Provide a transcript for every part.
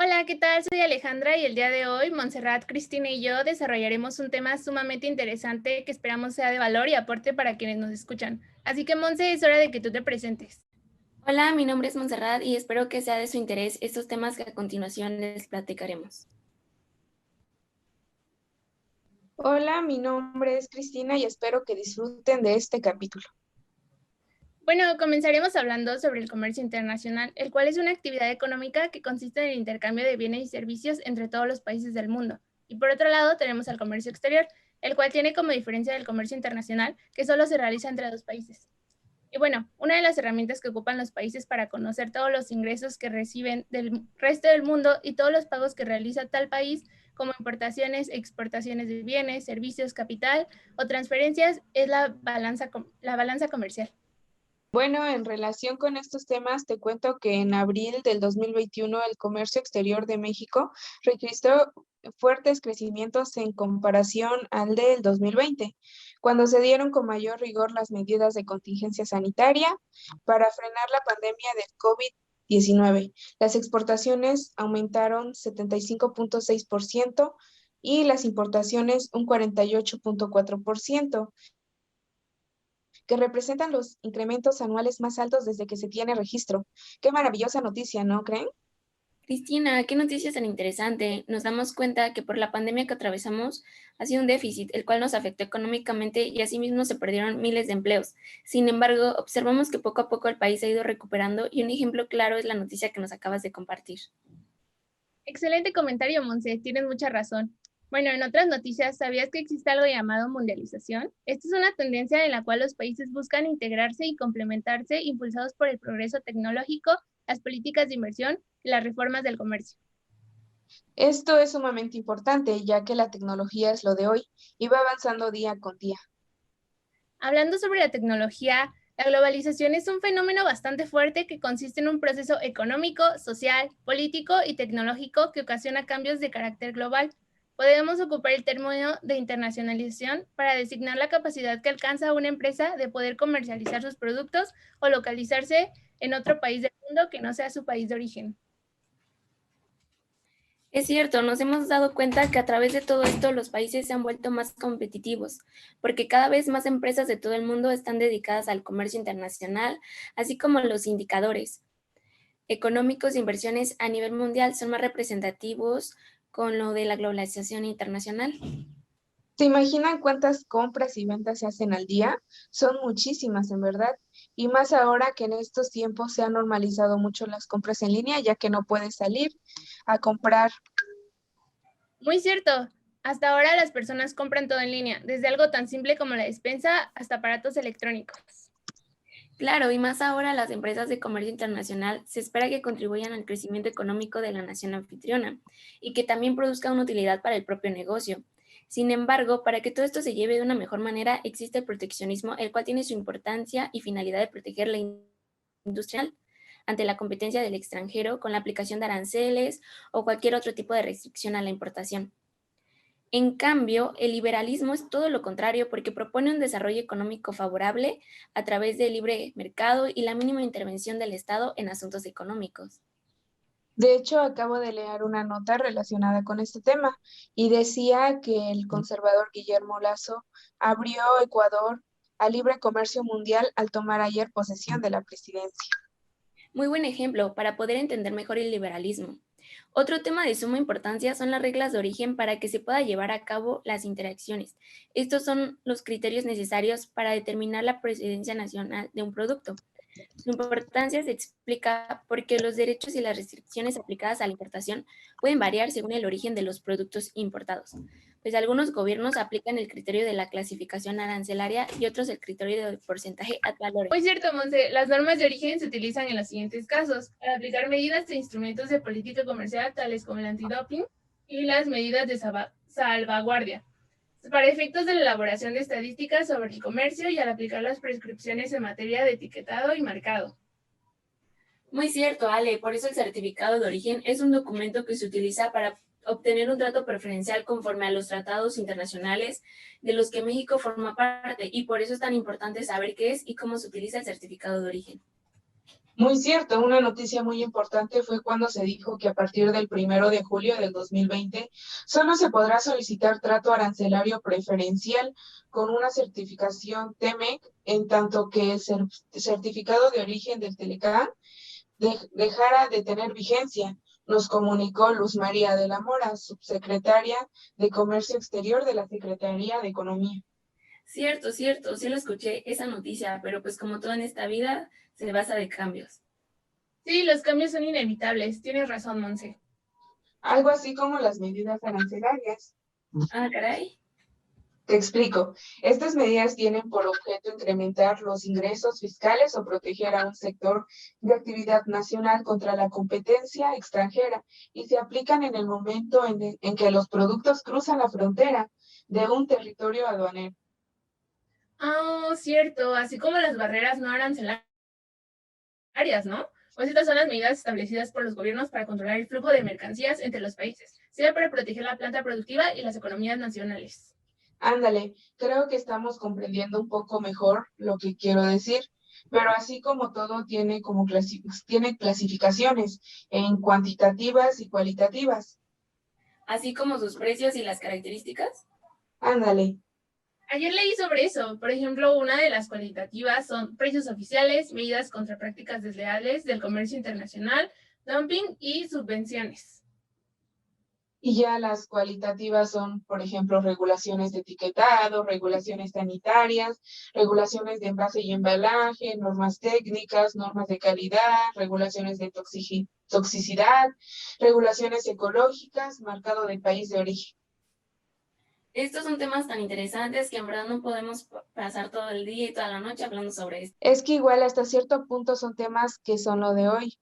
Hola, ¿qué tal? Soy Alejandra y el día de hoy, Montserrat, Cristina y yo desarrollaremos un tema sumamente interesante que esperamos sea de valor y aporte para quienes nos escuchan. Así que, Monse, es hora de que tú te presentes. Hola, mi nombre es Montserrat y espero que sea de su interés estos temas que a continuación les platicaremos. Hola, mi nombre es Cristina y espero que disfruten de este capítulo. Bueno, comenzaremos hablando sobre el comercio internacional, el cual es una actividad económica que consiste en el intercambio de bienes y servicios entre todos los países del mundo. Y por otro lado, tenemos al comercio exterior, el cual tiene como diferencia del comercio internacional que solo se realiza entre dos países. Y bueno, una de las herramientas que ocupan los países para conocer todos los ingresos que reciben del resto del mundo y todos los pagos que realiza tal país, como importaciones, exportaciones de bienes, servicios, capital o transferencias, es la balanza comercial. Bueno, en relación con estos temas, te cuento que en abril del 2021 el comercio exterior de México registró fuertes crecimientos en comparación al del 2020, cuando se dieron con mayor rigor las medidas de contingencia sanitaria para frenar la pandemia del COVID-19. Las exportaciones aumentaron 75,6% y las importaciones un 48,4%, que representan los incrementos anuales más altos desde que se tiene registro. Qué maravillosa noticia, ¿no creen? Cristina, qué noticia tan interesante. Nos damos cuenta que por la pandemia que atravesamos ha sido un déficit, el cual nos afectó económicamente y asimismo se perdieron miles de empleos. Sin embargo, observamos que poco a poco el país ha ido recuperando y un ejemplo claro es la noticia que nos acabas de compartir. Excelente comentario, Monse, tienes mucha razón. Bueno, en otras noticias, ¿sabías que existe algo llamado mundialización? Esta es una tendencia en la cual los países buscan integrarse y complementarse, impulsados por el progreso tecnológico, las políticas de inversión y las reformas del comercio. Esto es sumamente importante, ya que la tecnología es lo de hoy y va avanzando día con día. Hablando sobre la tecnología, la globalización es un fenómeno bastante fuerte que consiste en un proceso económico, social, político y tecnológico que ocasiona cambios de carácter global. Podemos ocupar el término de internacionalización para designar la capacidad que alcanza una empresa de poder comercializar sus productos o localizarse en otro país del mundo que no sea su país de origen. Es cierto, nos hemos dado cuenta que a través de todo esto los países se han vuelto más competitivos, porque cada vez más empresas de todo el mundo están dedicadas al comercio internacional, así como los indicadores económicos de inversiones a nivel mundial son más representativos con lo de la globalización internacional. ¿Se imaginan cuántas compras y ventas se hacen al día? Son muchísimas, en verdad. Y más ahora que en estos tiempos se han normalizado mucho las compras en línea, ya que no puedes salir a comprar. Muy cierto. Hasta ahora las personas compran todo en línea, desde algo tan simple como la despensa hasta aparatos electrónicos. Claro, y más ahora las empresas de comercio internacional se espera que contribuyan al crecimiento económico de la nación anfitriona y que también produzca una utilidad para el propio negocio. Sin embargo, para que todo esto se lleve de una mejor manera, existe el proteccionismo, el cual tiene su importancia y finalidad de proteger la industria ante la competencia del extranjero con la aplicación de aranceles o cualquier otro tipo de restricción a la importación. En cambio, el liberalismo es todo lo contrario porque propone un desarrollo económico favorable a través del libre mercado y la mínima intervención del Estado en asuntos económicos. De hecho, acabo de leer una nota relacionada con este tema y decía que el conservador Guillermo Lasso abrió Ecuador al libre comercio mundial al tomar ayer posesión de la presidencia. Muy buen ejemplo para poder entender mejor el liberalismo. Otro tema de suma importancia son las reglas de origen para que se pueda llevar a cabo las interacciones. Estos son los criterios necesarios para determinar la procedencia nacional de un producto. Su importancia se explica porque los derechos y las restricciones aplicadas a la importación pueden variar según el origen de los productos importados, pues algunos gobiernos aplican el criterio de la clasificación arancelaria y otros el criterio del porcentaje ad valorem. Muy cierto, Monse. Las normas de origen se utilizan en los siguientes casos: para aplicar medidas e instrumentos de política comercial tales como el antidoping y las medidas de salvaguardia, para efectos de la elaboración de estadísticas sobre el comercio y al aplicar las prescripciones en materia de etiquetado y marcado. Muy cierto, Ale, por eso el certificado de origen es un documento que se utiliza para obtener un trato preferencial conforme a los tratados internacionales de los que México forma parte y por eso es tan importante saber qué es y cómo se utiliza el certificado de origen. Muy cierto, una noticia muy importante fue cuando se dijo que a partir del 1 de julio del 2020 solo se podrá solicitar trato arancelario preferencial con una certificación TEMEC, en tanto que el certificado de origen del Telecán dejara de tener vigencia, nos comunicó Luz María de la Mora, subsecretaria de Comercio Exterior de la Secretaría de Economía. Cierto, cierto, sí lo escuché esa noticia, pero pues como todo en esta vida, se basa de cambios. Sí, los cambios son inevitables, tienes razón, Monse. Algo así como las medidas arancelarias. Ah, caray. Te explico. Estas medidas tienen por objeto incrementar los ingresos fiscales o proteger a un sector de actividad nacional contra la competencia extranjera y se aplican en el momento en que los productos cruzan la frontera de un territorio aduanero. Ah, cierto, así como las barreras no arancelarias, ¿no? Pues estas son las medidas establecidas por los gobiernos para controlar el flujo de mercancías entre los países, sirve para proteger la planta productiva y las economías nacionales. Ándale, creo que estamos comprendiendo un poco mejor lo que quiero decir, pero así como todo tiene tiene clasificaciones en cuantitativas y cualitativas. Así como sus precios y las características. Ándale. Ayer leí sobre eso. Por ejemplo, una de las cualitativas son precios oficiales, medidas contra prácticas desleales del comercio internacional, dumping y subvenciones. Y ya las cualitativas son, por ejemplo, regulaciones de etiquetado, regulaciones sanitarias, regulaciones de envase y embalaje, normas técnicas, normas de calidad, regulaciones de toxicidad, regulaciones ecológicas, marcado de país de origen. Estos son temas tan interesantes que en verdad no podemos pasar todo el día y toda la noche hablando sobre esto. Es que igual hasta cierto punto son temas que son lo de hoy,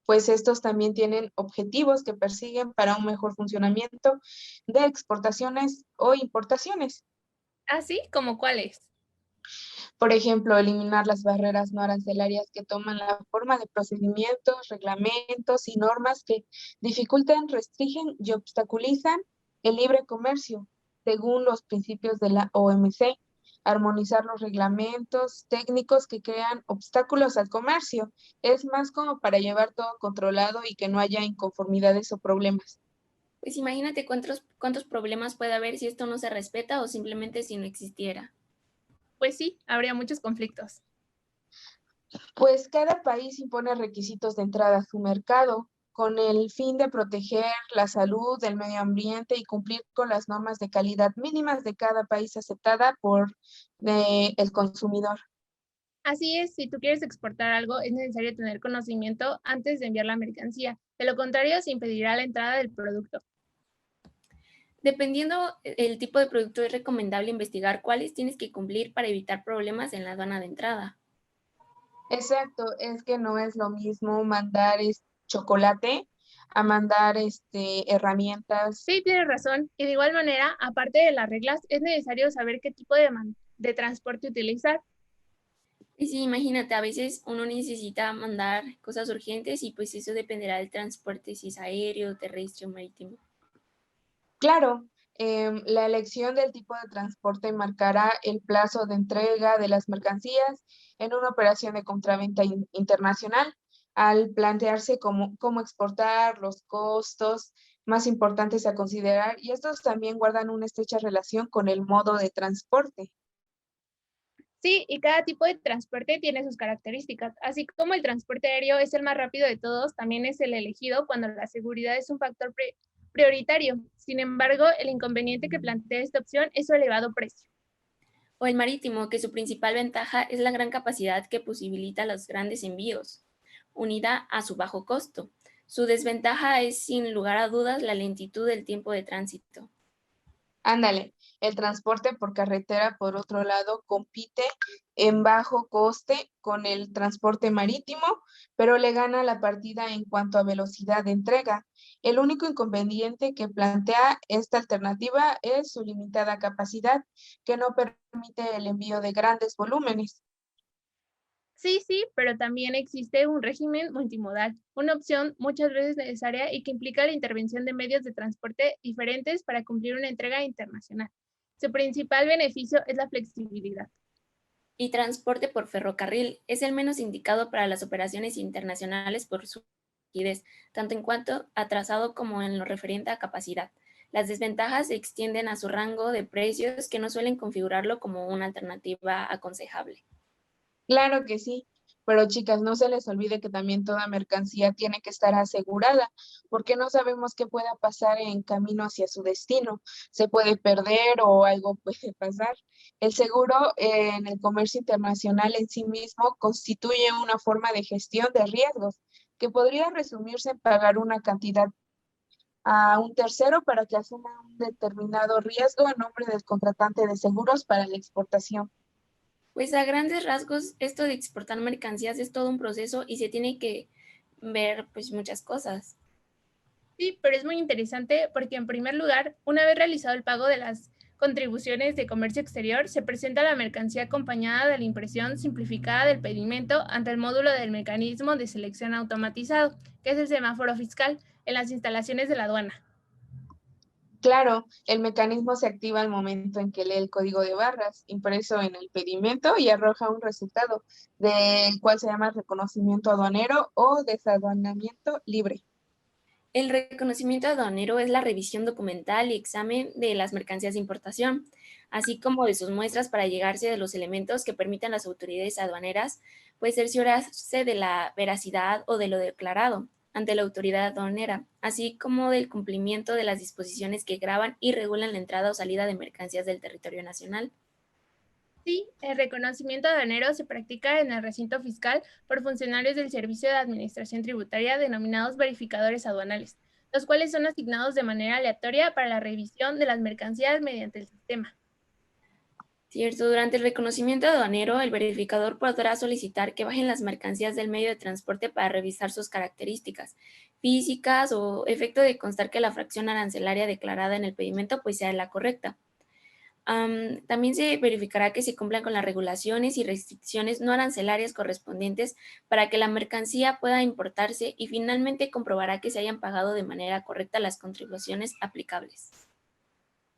pues estos también tienen objetivos que persiguen para un mejor funcionamiento de exportaciones o importaciones. ¿Así? ¿Como cuáles? Por ejemplo, eliminar las barreras no arancelarias que toman la forma de procedimientos, reglamentos y normas que dificultan, restringen y obstaculizan el libre comercio, según los principios de la OMC. Armonizar los reglamentos técnicos que crean obstáculos al comercio. Es más como para llevar todo controlado y que no haya inconformidades o problemas. Pues imagínate cuántos problemas puede haber si esto no se respeta o simplemente si no existiera. Pues sí, habría muchos conflictos. Pues cada país impone requisitos de entrada a su mercado con el fin de proteger la salud, el medio ambiente y cumplir con las normas de calidad mínimas de cada país aceptada por el consumidor. Así es, si tú quieres exportar algo, es necesario tener conocimiento antes de enviar la mercancía. De lo contrario, se impedirá la entrada del producto. Dependiendo el tipo de producto, es recomendable investigar cuáles tienes que cumplir para evitar problemas en la aduana de entrada. Exacto, es que no es lo mismo mandar chocolate a mandar herramientas. Sí, tienes razón. Y de igual manera, aparte de las reglas, es necesario saber qué tipo de transporte utilizar. Y sí, imagínate, a veces uno necesita mandar cosas urgentes y pues eso dependerá del transporte, si es aéreo, terrestre o marítimo. Claro, la elección del tipo de transporte marcará el plazo de entrega de las mercancías en una operación de compraventa internacional, al plantearse cómo exportar, los costos más importantes a considerar, y estos también guardan una estrecha relación con el modo de transporte. Sí, y cada tipo de transporte tiene sus características. Así como el transporte aéreo es el más rápido de todos, también es el elegido cuando la seguridad es un factor prioritario. Sin embargo, el inconveniente que plantea esta opción es su elevado precio. O el marítimo, que su principal ventaja es la gran capacidad que posibilita los grandes envíos, unida a su bajo costo. Su desventaja es, sin lugar a dudas, la lentitud del tiempo de tránsito. Ándale, el transporte por carretera, por otro lado, compite en bajo coste con el transporte marítimo, pero le gana la partida en cuanto a velocidad de entrega. El único inconveniente que plantea esta alternativa es su limitada capacidad, que no permite el envío de grandes volúmenes. Sí, sí, pero también existe un régimen multimodal, una opción muchas veces necesaria y que implica la intervención de medios de transporte diferentes para cumplir una entrega internacional. Su principal beneficio es la flexibilidad. y transporte por ferrocarril es el menos indicado para las operaciones internacionales por su rigidez, tanto en cuanto a trazado como en lo referente a capacidad. Las desventajas se extienden a su rango de precios que no suelen configurarlo como una alternativa aconsejable. Claro que sí, pero chicas, no se les olvide que también toda mercancía tiene que estar asegurada, porque no sabemos qué pueda pasar en camino hacia su destino. Se puede perder o algo puede pasar. El seguro en el comercio internacional en sí mismo constituye una forma de gestión de riesgos que podría resumirse en pagar una cantidad a un tercero para que asuma un determinado riesgo en nombre del contratante de seguros para la exportación. Pues a grandes rasgos, esto de exportar mercancías es todo un proceso y se tiene que ver pues muchas cosas. Sí, pero es muy interesante porque en primer lugar, una vez realizado el pago de las contribuciones de comercio exterior, se presenta la mercancía acompañada de la impresión simplificada del pedimento ante el módulo del mecanismo de selección automatizado, que es el semáforo fiscal, en las instalaciones de la aduana. Claro, el mecanismo se activa al momento en que lee el código de barras impreso en el pedimento y arroja un resultado, del cual se llama reconocimiento aduanero o desaduanamiento libre. El reconocimiento aduanero es la revisión documental y examen de las mercancías de importación, así como de sus muestras para llegarse de los elementos que permitan a las autoridades aduaneras, pues cerciorarse de la veracidad o de lo declarado ante la autoridad aduanera, así como del cumplimiento de las disposiciones que graban y regulan la entrada o salida de mercancías del territorio nacional. Sí, el reconocimiento aduanero se practica en el recinto fiscal por funcionarios del Servicio de Administración Tributaria denominados verificadores aduanales, los cuales son asignados de manera aleatoria para la revisión de las mercancías mediante el sistema. Cierto, durante el reconocimiento aduanero, el verificador podrá solicitar que bajen las mercancías del medio de transporte para revisar sus características físicas o efecto de constar que la fracción arancelaria declarada en el pedimento pues sea la correcta. También se verificará que se cumplan con las regulaciones y restricciones no arancelarias correspondientes para que la mercancía pueda importarse y finalmente comprobará que se hayan pagado de manera correcta las contribuciones aplicables.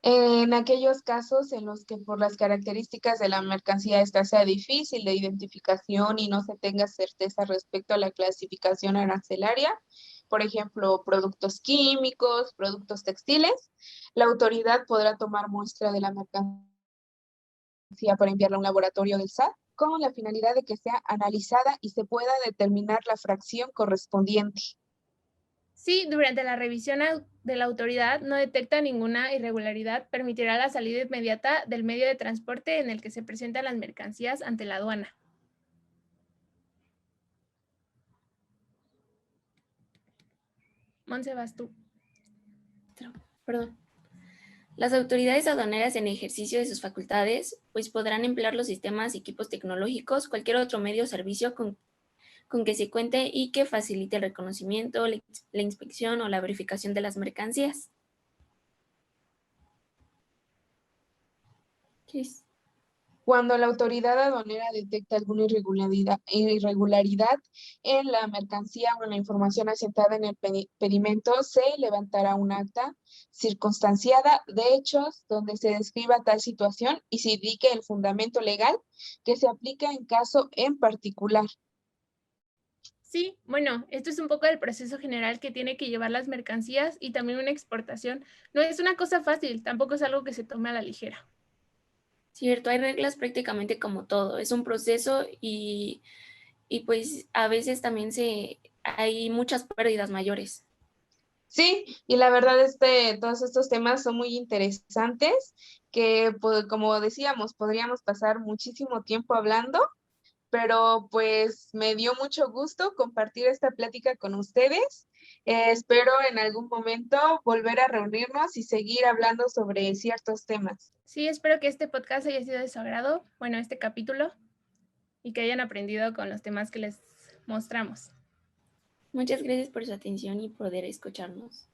En aquellos casos en los que por las características de la mercancía esta sea difícil de identificación y no se tenga certeza respecto a la clasificación arancelaria, por ejemplo, productos químicos, productos textiles, la autoridad podrá tomar muestra de la mercancía para enviarla a un laboratorio del SAT con la finalidad de que sea analizada y se pueda determinar la fracción correspondiente. Si durante la revisión de la autoridad no detecta ninguna irregularidad, permitirá la salida inmediata del medio de transporte en el que se presentan las mercancías ante la aduana. Monse, vas tú. Perdón. Las autoridades aduaneras en ejercicio de sus facultades pues podrán emplear los sistemas, equipos tecnológicos, cualquier otro medio o servicio con que se cuente y que facilite el reconocimiento, la inspección o la verificación de las mercancías. Yes. Cuando la autoridad aduanera detecta alguna irregularidad en la mercancía o en la información asentada en el pedimento, se levantará un acta circunstanciada de hechos donde se describa tal situación y se indique el fundamento legal que se aplica en caso en particular. Sí, bueno, esto es un poco del proceso general que tiene que llevar las mercancías y también una exportación. No es una cosa fácil, tampoco es algo que se tome a la ligera. Cierto, hay reglas prácticamente como todo, es un proceso y pues a veces también hay muchas pérdidas mayores. Sí, y la verdad todos estos temas son muy interesantes que, pues, como decíamos, podríamos pasar muchísimo tiempo hablando, pero pues me dio mucho gusto compartir esta plática con ustedes. Espero en algún momento volver a reunirnos y seguir hablando sobre ciertos temas. Sí, espero que este podcast haya sido de su agrado, bueno, este capítulo, y que hayan aprendido con los temas que les mostramos. Muchas gracias por su atención y poder escucharnos.